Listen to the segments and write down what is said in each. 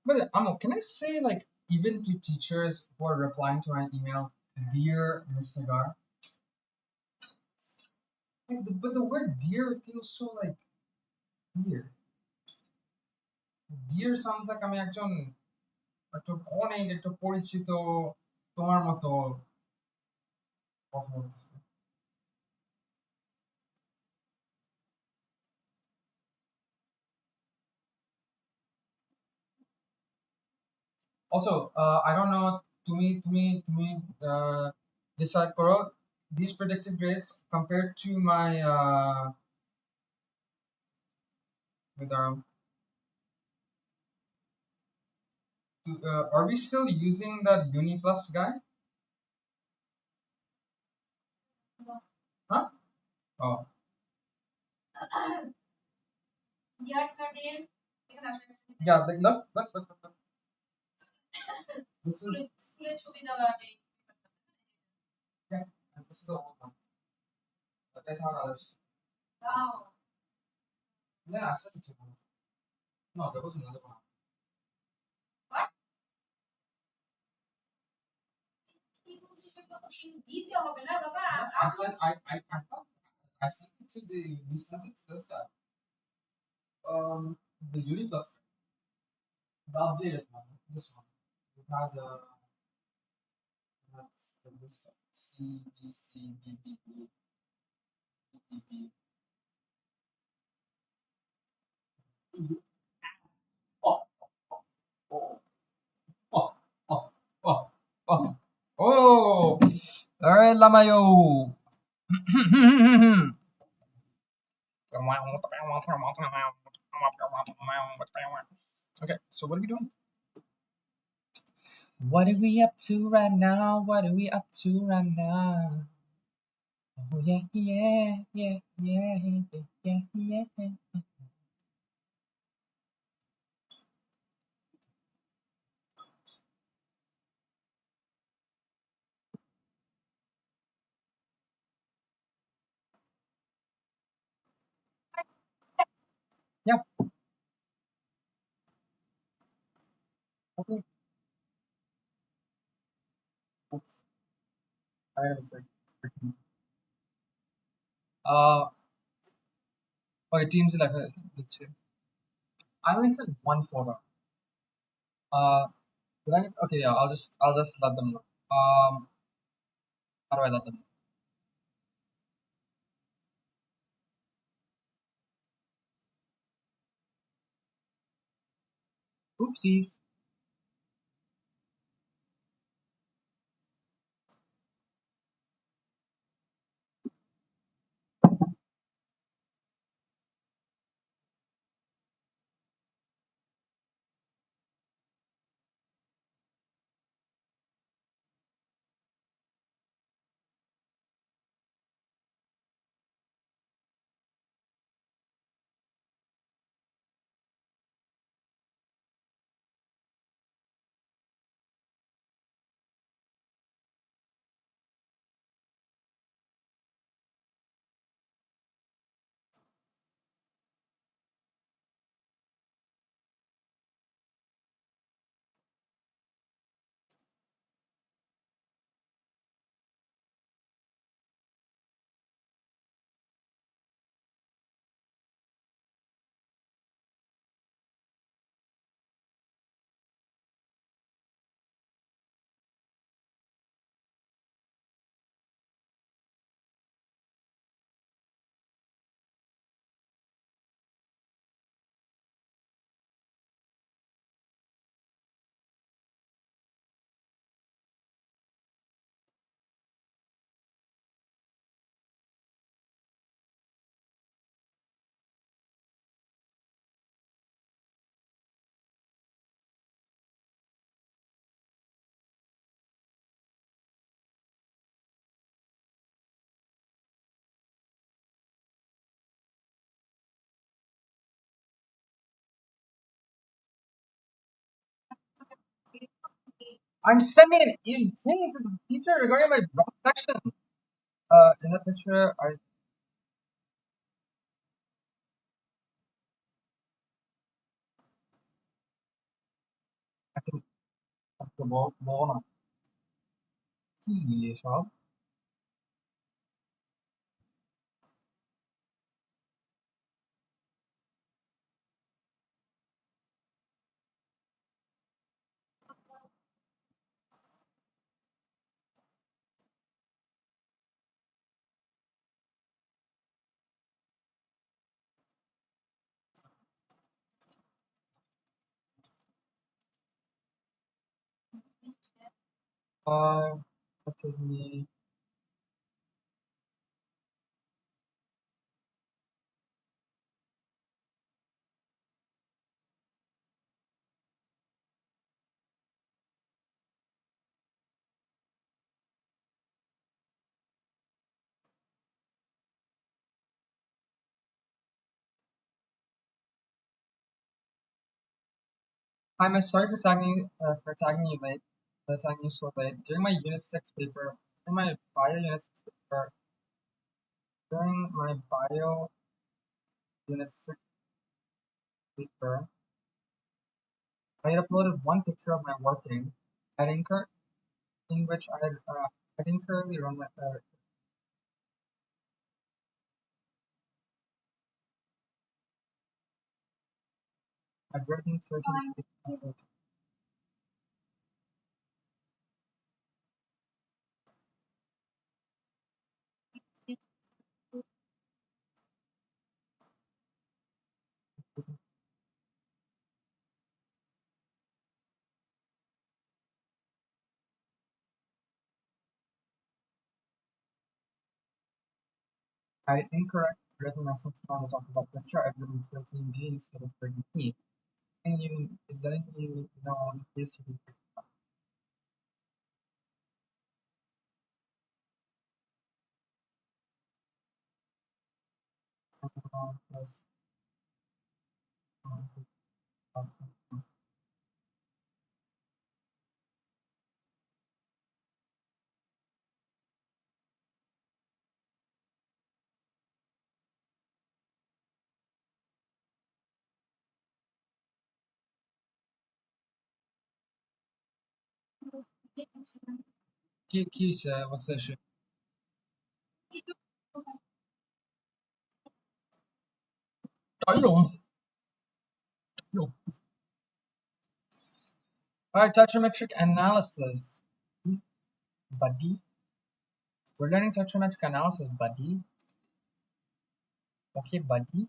But can I say like even to teachers who are replying to my email, dear Miss Nagar? Like but the word dear feels so like weird. Dear sounds like আমি একজন একটা অনেক একটা পরিচিত তোমার মতো কথা বলতেছি। Also, I don't know তুমি decide করো these predicted grades compared to my with are we still using that Uniplus guide? Huh? Oh. Yeah, like look. This is yeah, this is the old one. But I thought others. Yeah, I sent it to them. No, there was another one. I sent I thought I sent it to the we sent it to this guy. The Uniplus, the updated one, this one. We had this stuff. C B C B B B B B B. Oh oh oh oh oh oh oh. All right, Lamayo. Okay, so what are we doing? What are we up to right now? What are we up to right now? Oh yeah, yeah, yeah, yeah, yeah, yeah, yeah. Yeah. Okay. Oops. I made a mistake. Uh, okay, teams like let's see. I only said one photo. Did I? Okay, yeah. I'll just let them know. How do I let them know? Oopsies. I'm sending an thing to the teacher regarding my wrong section. In that picture, I 먹어놔. shop. What is me? I'm sorry for tagging you late. Tagging you so late. During my Unit 6 paper, during my bio Unit 6 paper, during my bio Unit 6 paper, I had uploaded one picture of my working at Anchor, in which I'd incorrectly run I'd written 13 pages. I incorrectly written my section on the top of that picture. I'd written 13G instead of 13E. And letting you know in case you didn't pick it up. Plus, Keisha, what's the issue? Yo. Alright, tetrametric analysis. Buddy. We're learning tetrametric analysis, buddy. Okay, buddy.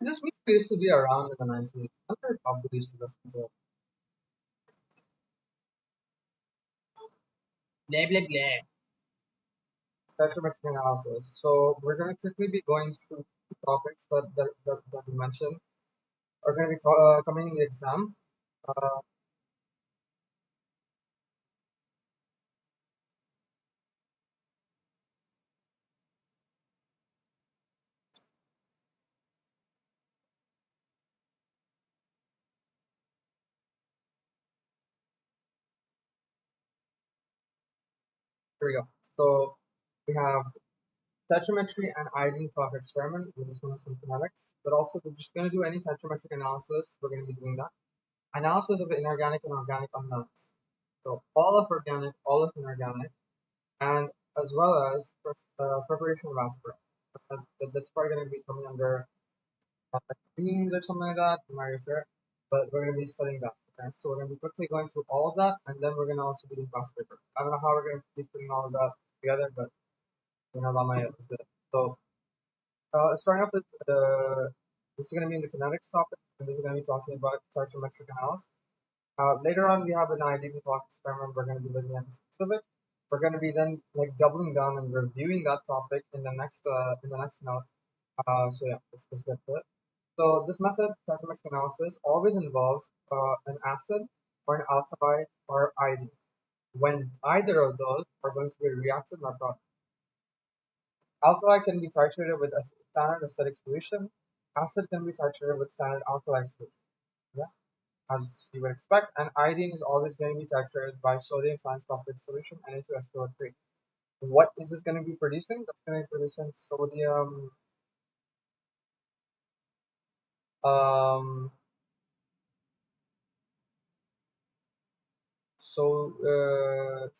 This music used to be around in the 90s. I wonder if Abdul used to listen to it. Blah, blah, blah. Metric analysis. So we're going to quickly be going through two topics that we mentioned are going to be coming in the exam. Uh, Here we go. So we have tetrametry and iodine clock experiment. We're just going from kinetics, but also we're just going to do any tetrametric analysis. We're going to be doing that. Analysis of the inorganic and organic unknowns. So all of organic, all of inorganic, and as well as preparation of aspirate. That's probably going to be coming under beans or something like that. I'm not really sure, but we're going to be studying that. Okay, so we're going to be quickly going through all of that, and then we're going to also be doing past paper. I don't know how we're going to be putting all of that together, but that might be good. So starting off with this is going to be in the kinetics topic, and this is going to be talking about thermometric analysis. Later on, we have an ID clock experiment. We're going to be looking at specific. We're going to be then like doubling down and reviewing that topic in the next note. So yeah, let's just get to it. So this method, thermometric analysis, always involves an acid or an alkali or iodine. When either of those are going to be reacted in our product. Alkali can be titrated with a standard acidic solution. Acid can be titrated with standard alkali solution. Yeah, as you would expect. And iodine is always going to be titrated by sodium sulfate solution Na2SO3. What is this going to be producing? That's going to be producing sodium um, sodium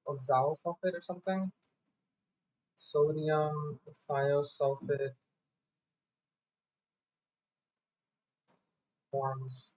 oxalosulfate or something. Sodium thiosulfate forms.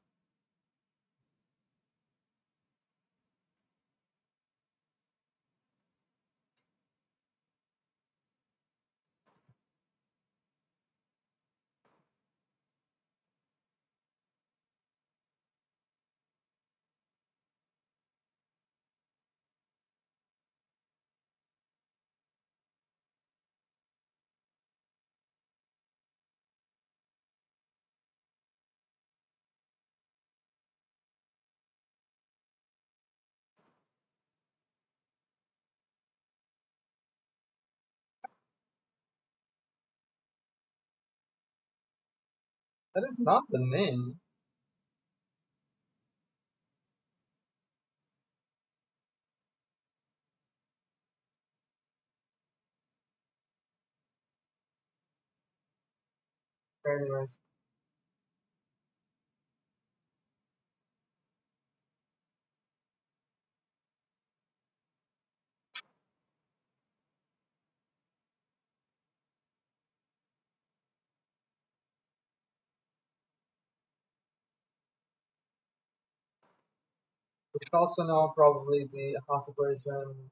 That is not the name. Anyways, we should also know probably the half equation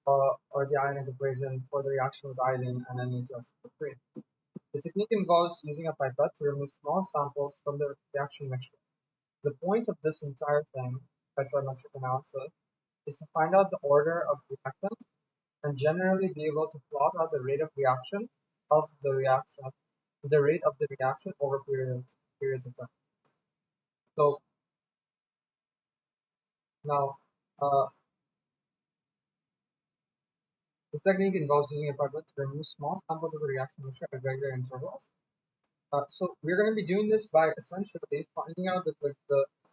or the ionic equation for the reaction with iodine and Na2SO3. The technique involves using a pipette to remove small samples from the reaction mixture. The point of this entire thing, petrometric analysis, is to find out the order of reactants and generally be able to plot out the rate of reaction of the rate of the reaction over periods of time. So now, uh, this technique involves using a pipette to remove small samples of the reaction mixture at regular intervals. So we're going to be doing this by essentially finding out the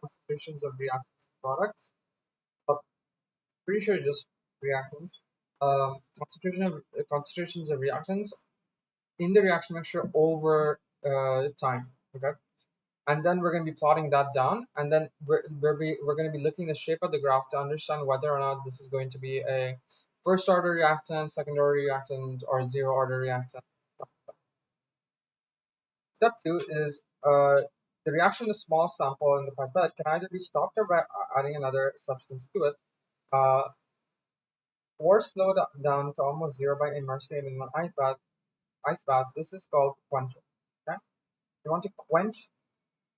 concentrations of reactant products. Uh, Pretty sure just reactants. Concentrations of reactants in the reaction mixture over time. Okay, and then we're going to be plotting that down, and then we're going to be looking at the shape of the graph to understand whether or not this is going to be a first order reactant, second order reactant, or zero order reactant. Step two is the reaction in a small sample in the pipette can either be stopped or by adding another substance to it, uh, or slowed down to almost zero by immersing it in an iPad ice bath, this is called quenching. Okay? We want to quench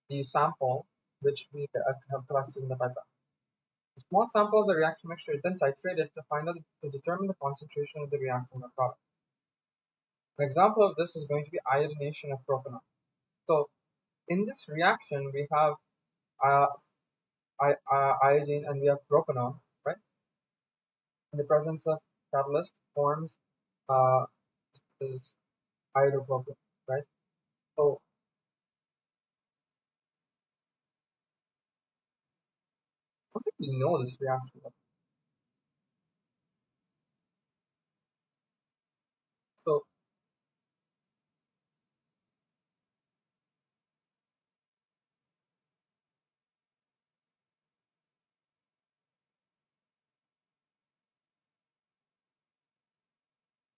the sample which we have collected in the pipette. A small sample of the reaction mixture is then titrated to determine the concentration of the reactant or product. An example of this is going to be iodination of propanol. So in this reaction, we have uh, iodine and we have propanol, right? In the presence of catalyst forms uh, is iodopropane, right? So I don't think we know this reaction. So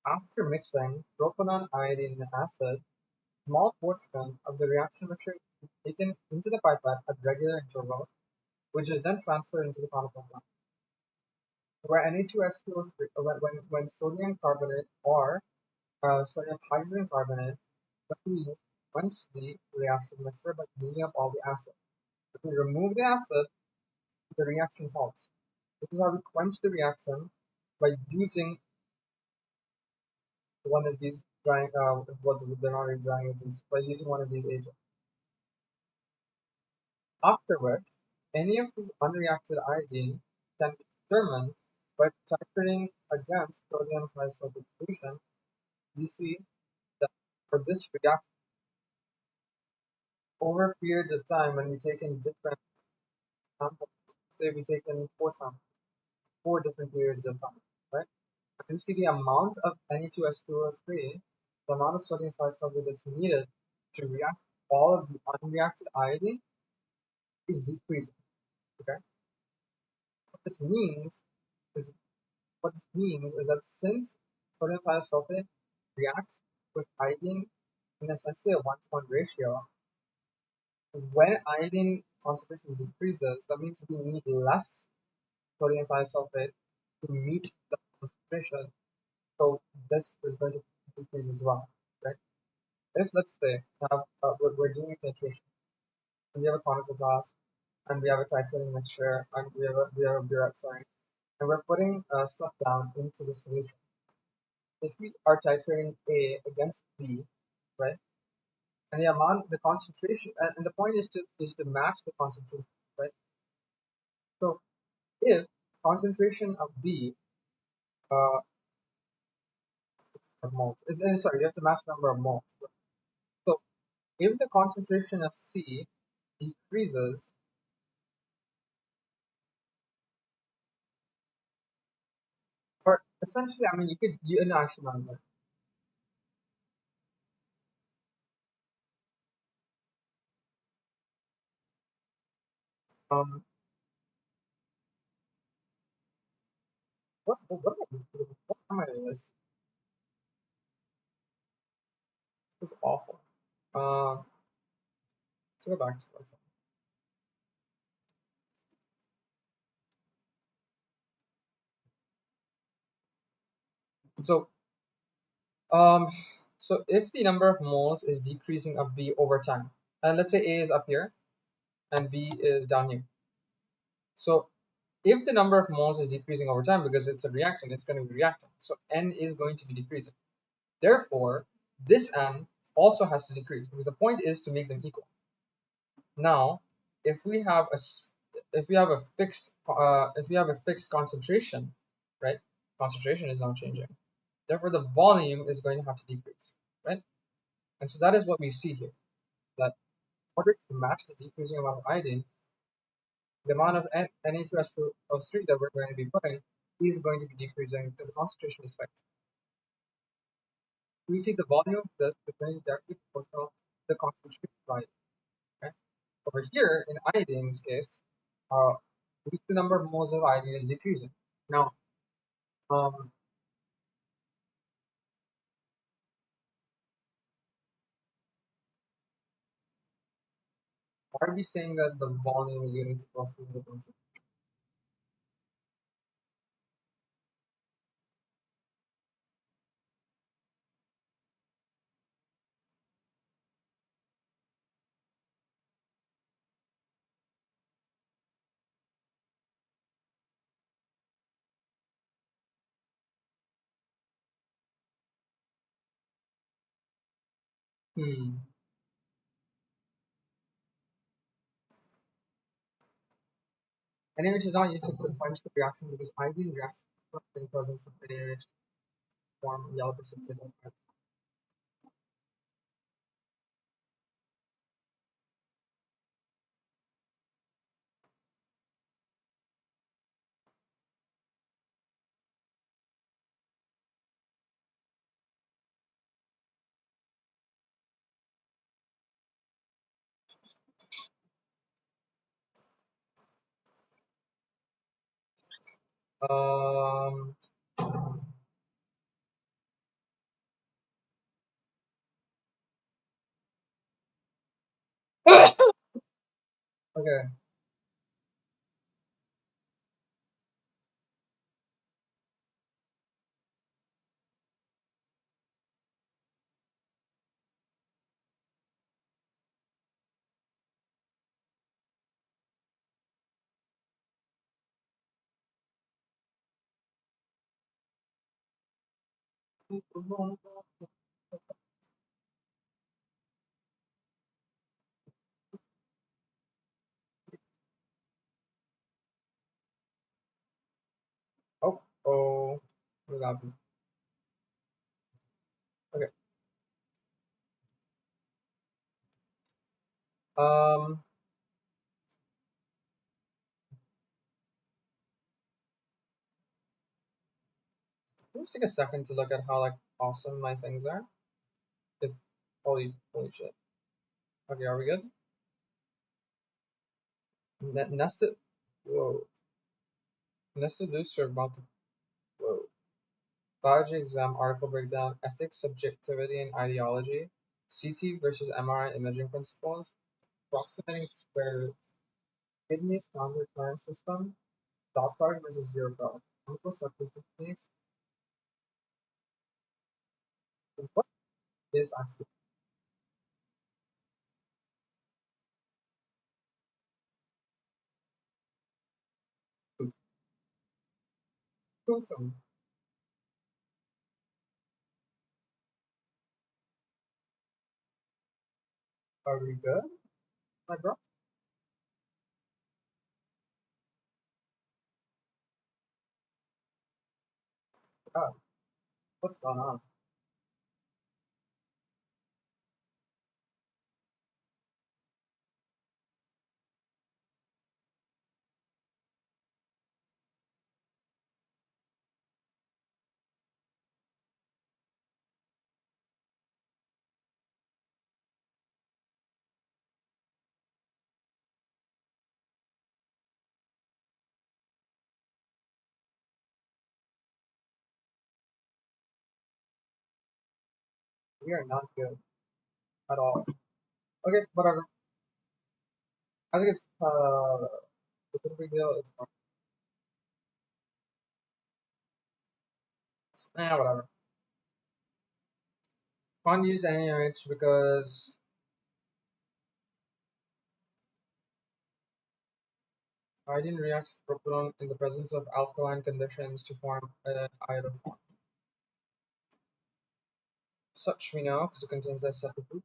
after mixing propanol iodine acid, small portion of the reaction mixture is taken into the pipette at regular intervals, which is then transferred into the conical plant. Where Na2S2O3, when sodium carbonate or sodium hydrogen carbonate, we quench the reaction mixture by using up all the acid. If we remove the acid, the reaction halts. This is how we quench the reaction by using one of these drying, what they're not really drying agents, by using one of these agents. After which, any of the unreacted iodine can be determined by titrating against sodium trisulfate solution. We see that for this reaction, over periods of time, when we take in different samples, say we take in four samples, four different periods of time, right? And you see the amount of Na2S2O3, the amount of sodium trisulfate that's needed to react all of the unreacted iodine is decreasing. Okay, what this means is that since sodium thiosulfate reacts with iodine in essentially a 1-to-1 ratio, when iodine concentration decreases, that means we need less sodium thiosulfate to meet the concentration. So this is going to decrease as well, right? If let's say we're doing a titration, and we have a conical glass, and we have a titrating mixture, and we have a burette, sorry, and we're putting stuff down into the solution. If we are titrating A against B, right, and the concentration, and the point is to match the concentration, right? So if concentration of B, uh, of moles, sorry, you have to match the number of moles. So if the concentration of C decreases, or essentially, I mean, you can actually not know. Um, what am I doing? This is awful. Let's go back to the so um so if the number of moles is decreasing of B over time, and let's say A is up here and B is down here. So if the number of moles is decreasing over time because it's a reaction, it's going to be reacting. So N is going to be decreasing. Therefore, this N also has to decrease because the point is to make them equal. Now, if we have a fixed concentration, right? Concentration is not changing. Therefore, the volume is going to have to decrease, right? And so that is what we see here. That in order to match the decreasing amount of iodine, the amount of Na2S2O3 that we're going to be putting is going to be decreasing because the concentration is fixed. We see the volume of this is going to be directly proportional to the concentration of iodine. Okay? Over here, in iodine's case, we see the number of moles of iodine is decreasing. Now, um, why are we saying that the volume is going to proportional to the concentration? Hmm. Any which is not used to quench the reaction because iodine reacts in presence of NaOH to form yellow precipitate. Um. Okay. Oh. Oh. What happened? Okay. Um. Let's take a second to look at how like awesome my things are. If holy shit. Okay, are we good? Nested. Whoa. Nested loops are about to. Whoa. Biology exam article breakdown, ethics, subjectivity, and ideology, CT versus MRI imaging principles, approximating square roots, kidney standard time system, dot product versus zero product, chemical substitution techniques, and what is actually food? Protein. Are we good, my bro? God, what's going on? We are not good at all. Okay, whatever. I think it's a big deal. It's fine. Whatever. Can't use any image because iodine reacts with propanol in the presence of alkaline conditions to form iodoform. Such we know because it contains acetate group.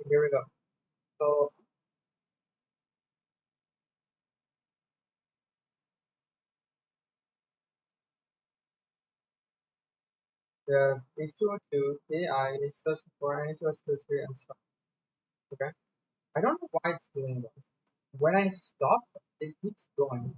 Here we go. So we have H2O2, Ki, H2S4, H2S2, and stuff. Okay. I don't know why it's doing this. When I stop, it keeps going.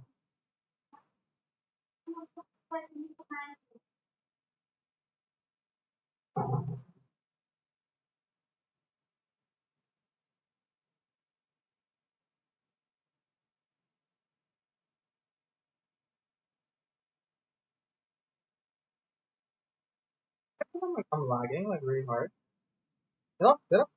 Because I'm lagging like really hard. Did I close